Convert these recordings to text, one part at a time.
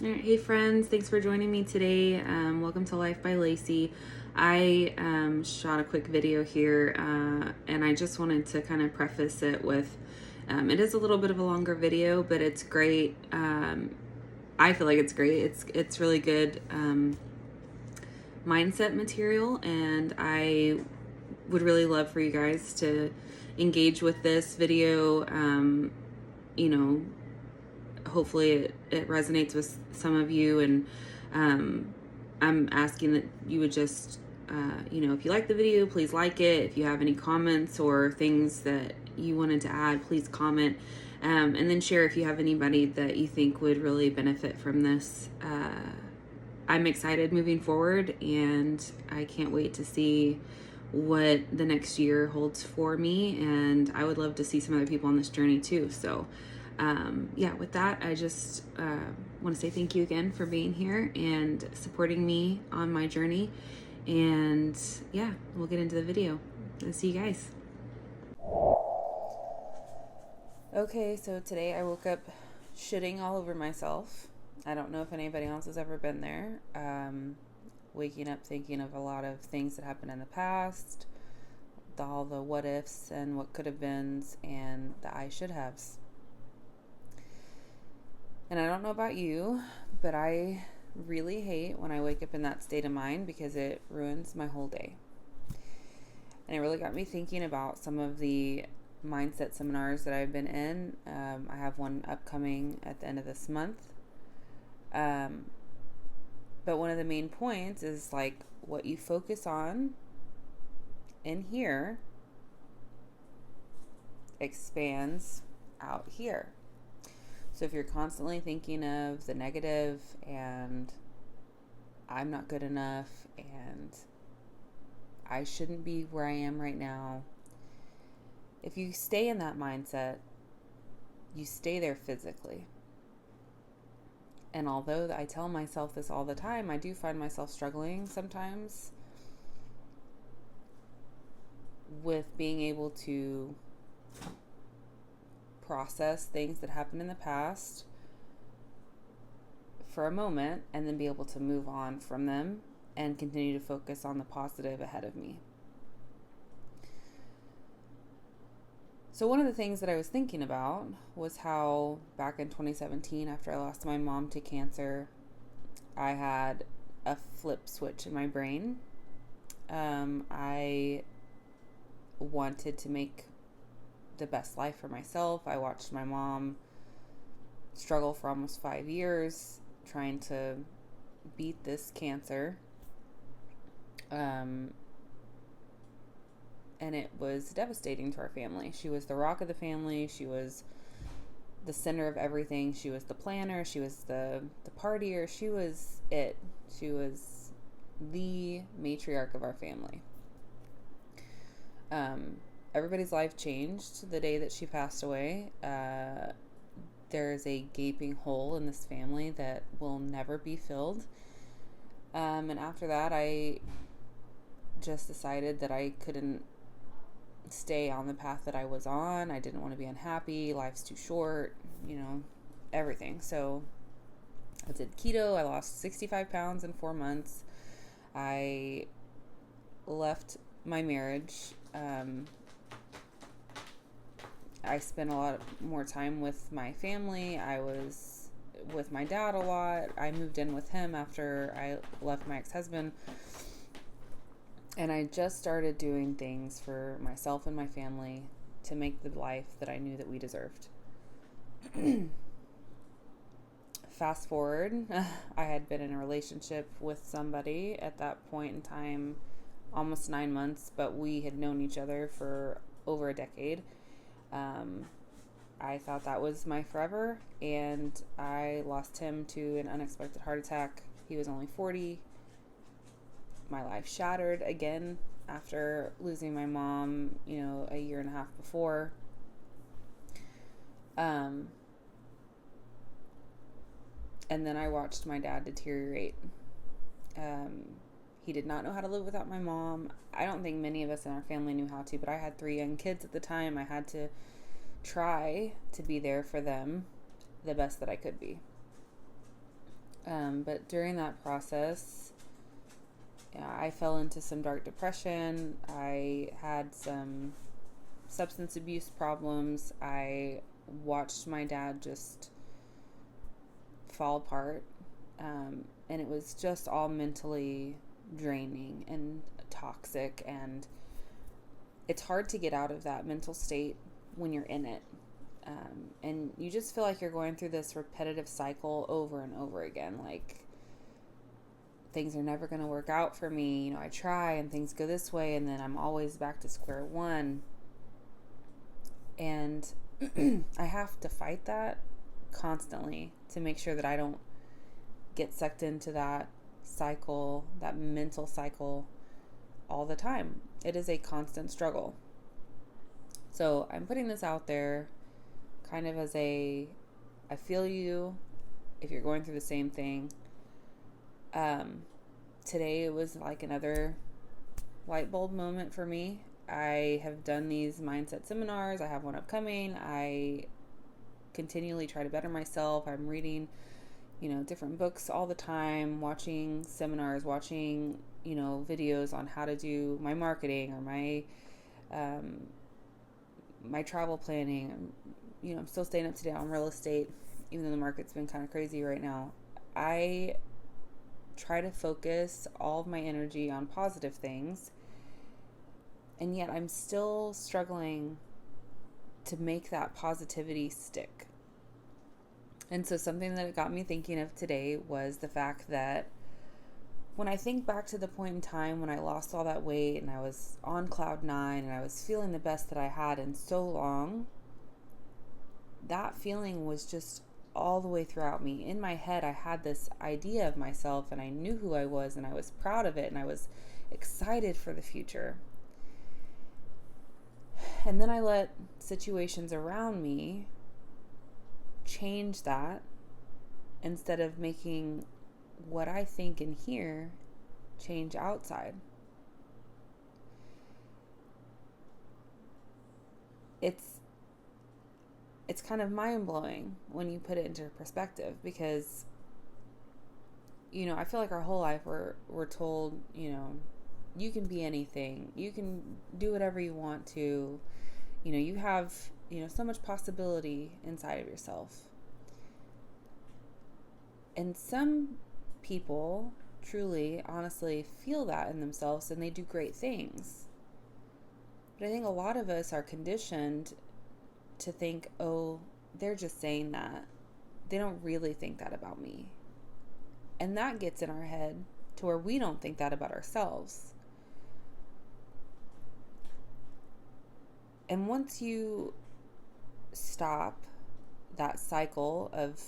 All right, hey friends, thanks for joining me today. Welcome to Life by Lacey. I shot a quick video here, and I just wanted to kind of preface it with it is a little bit of a longer video, but it's great. I feel like it's great. It's really good mindset material, and I would really love for you guys to engage with this video. You know, hopefully it resonates with some of you, and I'm asking that you would just if you like the video, please like it. If you have any comments or things that you wanted to add, please comment, and then share if you have anybody that you think would really benefit from this. I'm excited moving forward, and I can't wait to see what the next year holds for me, and I would love to see some other people on this journey too. So with that, I just want to say thank you again for being here and supporting me on my journey. And yeah, we'll get into the video. I'll see you guys. Okay, so today I woke up shitting all over myself. I don't know if anybody else has ever been there. Waking up thinking of a lot of things that happened in the past, all the what ifs and what could have beens and the I should haves. And I don't know about you, but I really hate when I wake up in that state of mind because it ruins my whole day. And it really got me thinking about some of the mindset seminars that I've been in. I have one upcoming at the end of this month. But one of the main points is like what you focus on in here expands out here. So if you're constantly thinking of the negative and I'm not good enough and I shouldn't be where I am right now, if you stay in that mindset, you stay there physically. And although I tell myself this all the time, I do find myself struggling sometimes with being able to process things that happened in the past for a moment and then be able to move on from them and continue to focus on the positive ahead of me. So one of the things that I was thinking about was how back in 2017, after I lost my mom to cancer, I had a flip switch in my brain. I wanted to make the best life for myself. I watched my mom struggle for almost 5 years trying to beat this cancer. And it was devastating to our family. She was the rock of the family. She was the center of everything. She was the planner. She was the partier. She was it. She was the matriarch of our family. Everybody's life changed the day that she passed away. There's a gaping hole in this family that will never be filled. And after that, I just decided that I couldn't stay on the path that I was on. I didn't want to be unhappy. Life's too short, everything. So I did keto. I lost 65 pounds in 4 months. I left my marriage. I spent a lot more time with my family. I was with my dad a lot. I moved in with him after I left my ex-husband. And I just started doing things for myself and my family to make the life that I knew that we deserved. Fast forward, I had been in a relationship with somebody at that point in time, almost 9 months, but we had known each other for over a decade. I thought that was my forever, and I lost him to an unexpected heart attack. He was only 40. My life shattered again after losing my mom, a year and a half before. And then I watched my dad deteriorate. He did not know how to live without my mom. I don't think many of us in our family knew how to, but I had 3 young kids at the time. I had to try to be there for them the best that I could be. But during that process, yeah, I fell into some dark depression. I had some substance abuse problems. I watched my dad just fall apart. And it was just all mentally draining and toxic. And it's hard to get out of that mental state when you're in it. And you just feel like you're going through this repetitive cycle over and over again. Like, things are never going to work out for me. You know, I try and things go this way, and then I'm always back to square one. And I have to fight that constantly to make sure that I don't get sucked into that cycle, that mental cycle, all the time. It is a constant struggle. So I'm putting this out there kind of as I feel you if you're going through the same thing. Today it was like another light bulb moment for me. I have done these mindset seminars. I have one upcoming. I continually try to better myself. I'm reading, different books all the time, watching seminars, watching, videos on how to do my marketing or my travel planning. I'm still staying up to date on real estate, even though the market's been kind of crazy right now. I try to focus all of my energy on positive things, and yet I'm still struggling to make that positivity stick. And so something that it got me thinking of today was the fact that when I think back to the point in time when I lost all that weight and I was on cloud 9 and I was feeling the best that I had in so long, that feeling was just all the way throughout me. In my head, I had this idea of myself and I knew who I was and I was proud of it and I was excited for the future. And then I let situations around me change that instead of making what I think in here change outside. It's kind of mind-blowing when you put it into perspective, because I feel like our whole life we're told, you can be anything, you can do whatever you want to, you have so much possibility inside of yourself. And some people truly, honestly feel that in themselves and they do great things. But I think a lot of us are conditioned to think, oh, they're just saying that. They don't really think that about me. And that gets in our head to where we don't think that about ourselves. And once you stop that cycle of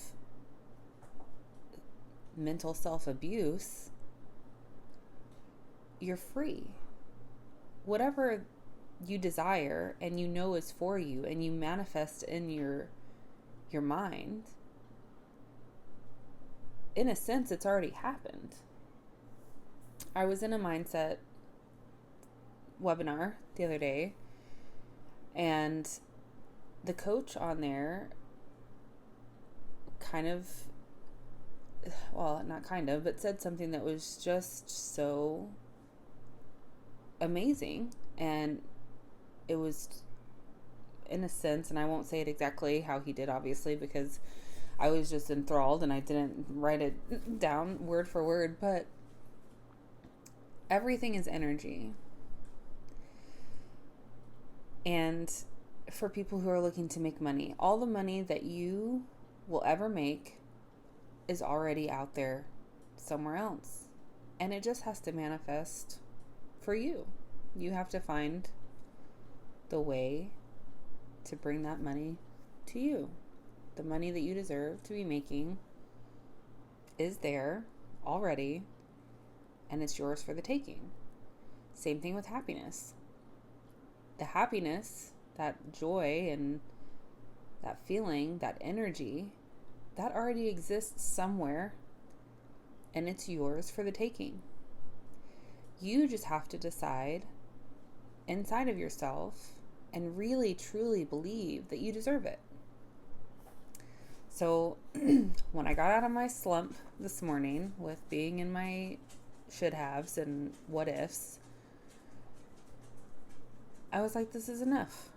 mental self-abuse, you're free. Whatever you desire and is for you and you manifest in your mind, in a sense, it's already happened. I was in a mindset webinar the other day, and the coach on there but said something that was just so amazing. And it was, in a sense, and I won't say it exactly how he did, obviously, because I was just enthralled and I didn't write it down word for word, but everything is energy. And for people who are looking to make money, all the money that you will ever make is already out there somewhere else. And it just has to manifest for you. You have to find the way to bring that money to you. The money that you deserve to be making is there already, and it's yours for the taking. Same thing with happiness. The happiness, that joy and that feeling, that energy, that already exists somewhere, and it's yours for the taking. You just have to decide inside of yourself and really truly believe that you deserve it. So when I got out of my slump this morning with being in my should haves and what ifs, I was like, this is enough.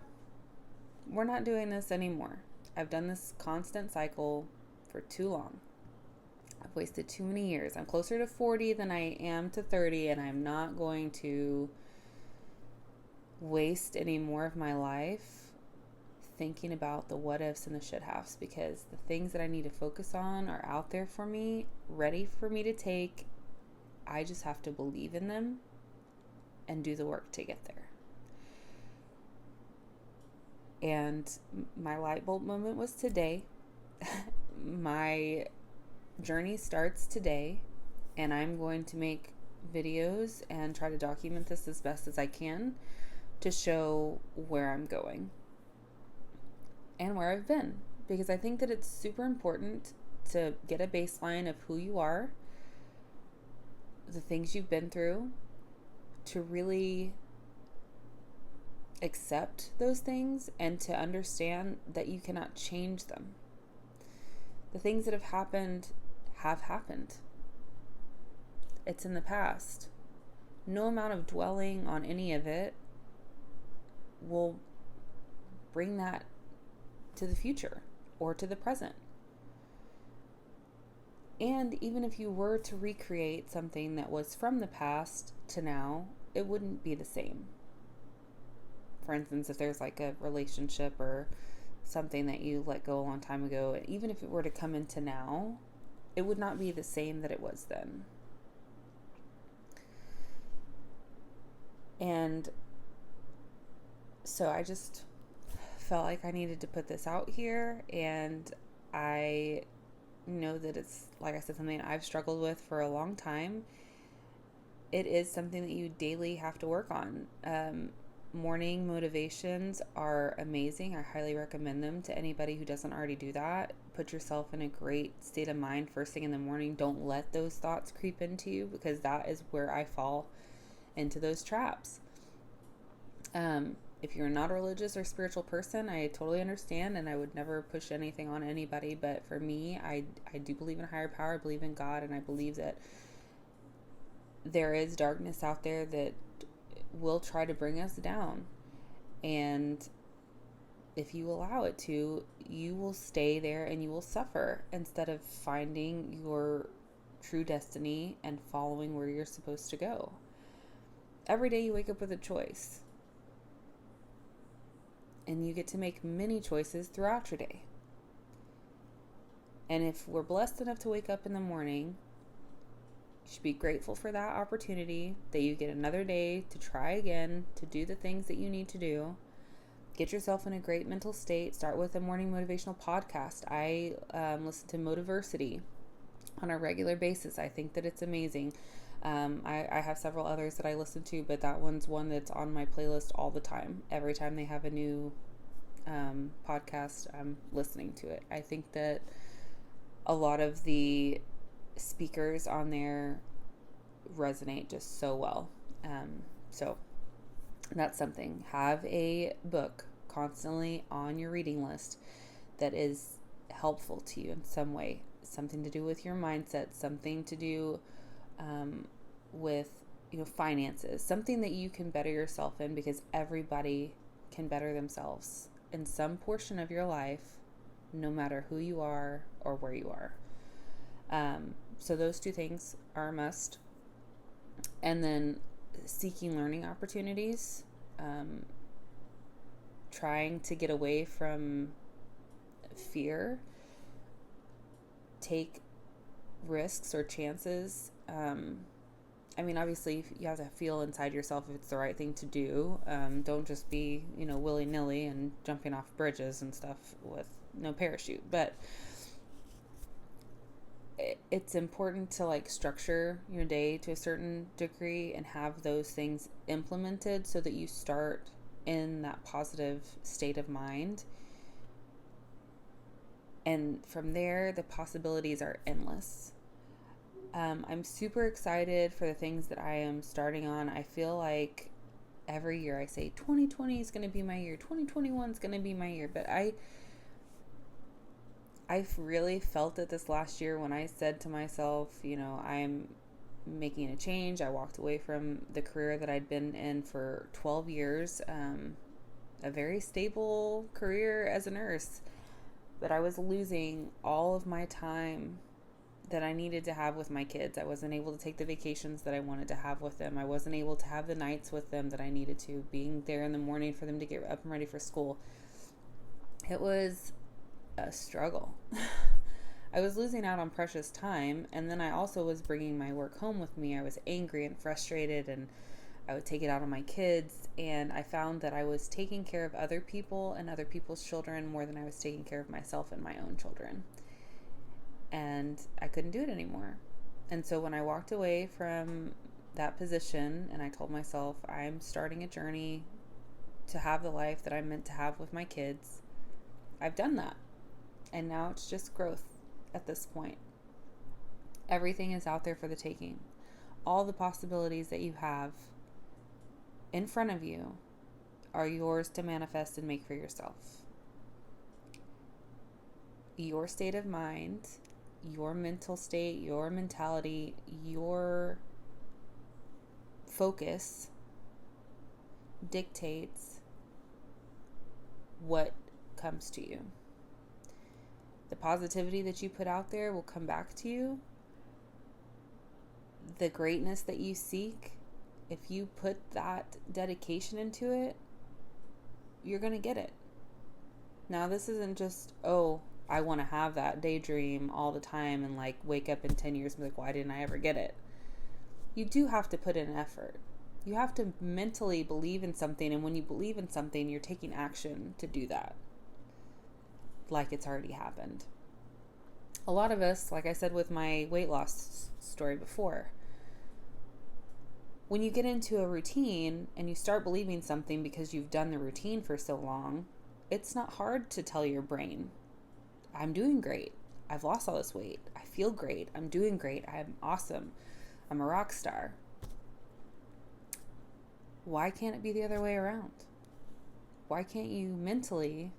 We're not doing this anymore. I've done this constant cycle for too long. I've wasted too many years. I'm closer to 40 than I am to 30, and I'm not going to waste any more of my life thinking about the what ifs and the should haves, because the things that I need to focus on are out there for me, ready for me to take. I just have to believe in them and do the work to get there. And my light bulb moment was today. My journey starts today, and I'm going to make videos and try to document this as best as I can to show where I'm going and where I've been, because I think that it's super important to get a baseline of who you are, the things you've been through, to really accept those things and to understand that you cannot change them. The things that have happened have happened. It's in the past. No amount of dwelling on any of it will bring that to the future or to the present. And even if you were to recreate something that was from the past to now, it wouldn't be the same. For instance, if there's like a relationship or something that you let go a long time ago, even if it were to come into now, it would not be the same that it was then. And so I just felt like I needed to put this out here, and I know that it's, like I said, something I've struggled with for a long time. It is something that you daily have to work on. Morning motivations are amazing. I highly recommend them to anybody who doesn't already do that. Put yourself in a great state of mind first thing in the morning. Don't let those thoughts creep into you, because that is where I fall into those traps. If you're not a religious or spiritual person, I totally understand, and I would never push anything on anybody. But for me, I do believe in a higher power. I believe in God, and I believe that there is darkness out there that will try to bring us down. And if you allow it to, you will stay there and you will suffer instead of finding your true destiny and following where you're supposed to go. Every day you wake up with a choice, and you get to make many choices throughout your day. And if we're blessed enough to wake up in the morning, you should be grateful for that opportunity, that you get another day to try again, to do the things that you need to do. Get yourself in a great mental state. Start with a morning motivational podcast. I listen to Motiversity on a regular basis. I think that it's amazing. I have several others that I listen to, but that one's one that's on my playlist all the time. Every time they have a new podcast, I'm listening to it. I think that a lot of the speakers on there resonate just so well. So that's something. Have a book constantly on your reading list that is helpful to you in some way. Something to do with your mindset, something to do with finances, something that you can better yourself in, because everybody can better themselves in some portion of your life, no matter who you are or where you are. So those two things are a must. And then seeking learning opportunities, trying to get away from fear, take risks or chances. Obviously you have to feel inside yourself if it's the right thing to do. Don't just be, willy-nilly and jumping off bridges and stuff with no parachute. But it's important to structure your day to a certain degree and have those things implemented so that you start in that positive state of mind. And from there, the possibilities are endless. I'm super excited for the things that I am starting on. I feel like every year I say 2020 is going to be my year, 2021 is going to be my year, but I I've really felt it this last year when I said to myself, I'm making a change. I walked away from the career that I'd been in for 12 years, a very stable career as a nurse, but I was losing all of my time that I needed to have with my kids. I wasn't able to take the vacations that I wanted to have with them. I wasn't able to have the nights with them that I needed to, being there in the morning for them to get up and ready for school. It was a struggle. I was losing out on precious time, and then I also was bringing my work home with me. I was angry and frustrated, and I would take it out on my kids, and I found that I was taking care of other people and other people's children more than I was taking care of myself and my own children. And I couldn't do it anymore. And so when I walked away from that position and I told myself I'm starting a journey to have the life that I'm meant to have with my kids, I've done that. And now it's just growth at this point. Everything is out there for the taking. All the possibilities that you have in front of you are yours to manifest and make for yourself. Your state of mind, your mental state, your mentality, your focus dictates what comes to you. The positivity that you put out there will come back to you. The greatness that you seek, if you put that dedication into it, you're going to get it. Now, this isn't just, I want to have that daydream all the time and like wake up in 10 years and be like, why didn't I ever get it? You do have to put in effort. You have to mentally believe in something, and when you believe in something, you're taking action to do that. Like it's already happened. A lot of us, like I said with my weight loss story before, when you get into a routine and you start believing something because you've done the routine for so long, it's not hard to tell your brain, I'm doing great. I've lost all this weight. I feel great. I'm doing great. I'm awesome. I'm a rock star. Why can't it be the other way around? Why can't you mentally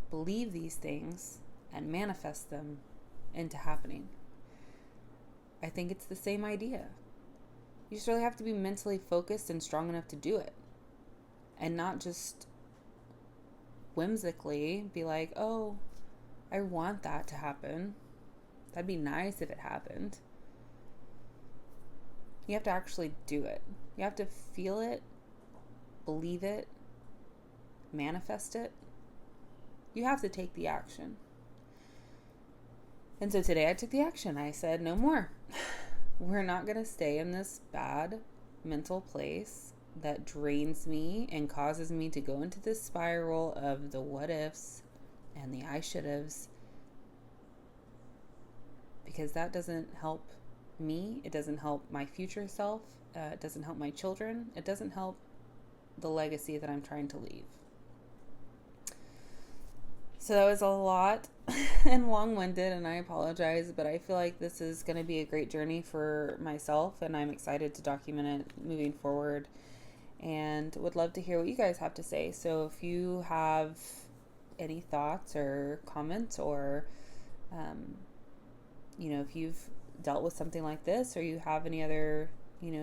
believe these things and manifest them into happening? I think it's the same idea. You just really have to be mentally focused and strong enough to do it, and not just whimsically be like, oh, I want that to happen. That'd be nice if it happened. You have to actually do it. You have to feel it, believe it, manifest it. You have to take the action. And so today I took the action. I said, no more. We're not going to stay in this bad mental place that drains me and causes me to go into this spiral of the what ifs and the I should haves, because that doesn't help me. It doesn't help my future self. It doesn't help my children. It doesn't help the legacy that I'm trying to leave. So that was a lot and long-winded, and I apologize, but I feel like this is going to be a great journey for myself, and I'm excited to document it moving forward, and would love to hear what you guys have to say. So if you have any thoughts or comments, or if you've dealt with something like this, or you have any other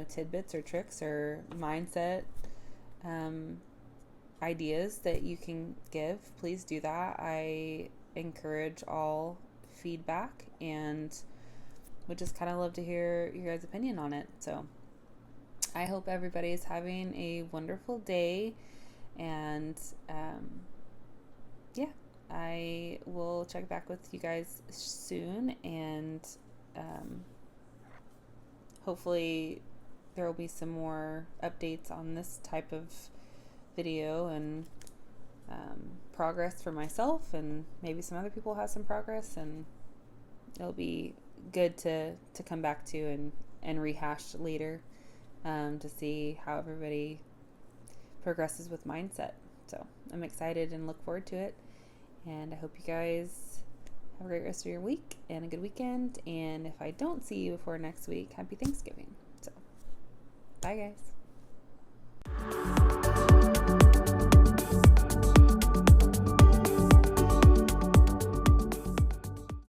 tidbits or tricks or mindset ideas that you can give, please do that. I encourage all feedback and would just kind of love to hear your guys' opinion on it. So I hope everybody is having a wonderful day, and I will check back with you guys soon, and hopefully there will be some more updates on this type of video and progress for myself, and maybe some other people have some progress, and it'll be good to come back to and rehash later to see how everybody progresses with mindset. So I'm excited and look forward to it, and I hope you guys have a great rest of your week and a good weekend, and if I don't see you before next week, happy Thanksgiving. So bye guys.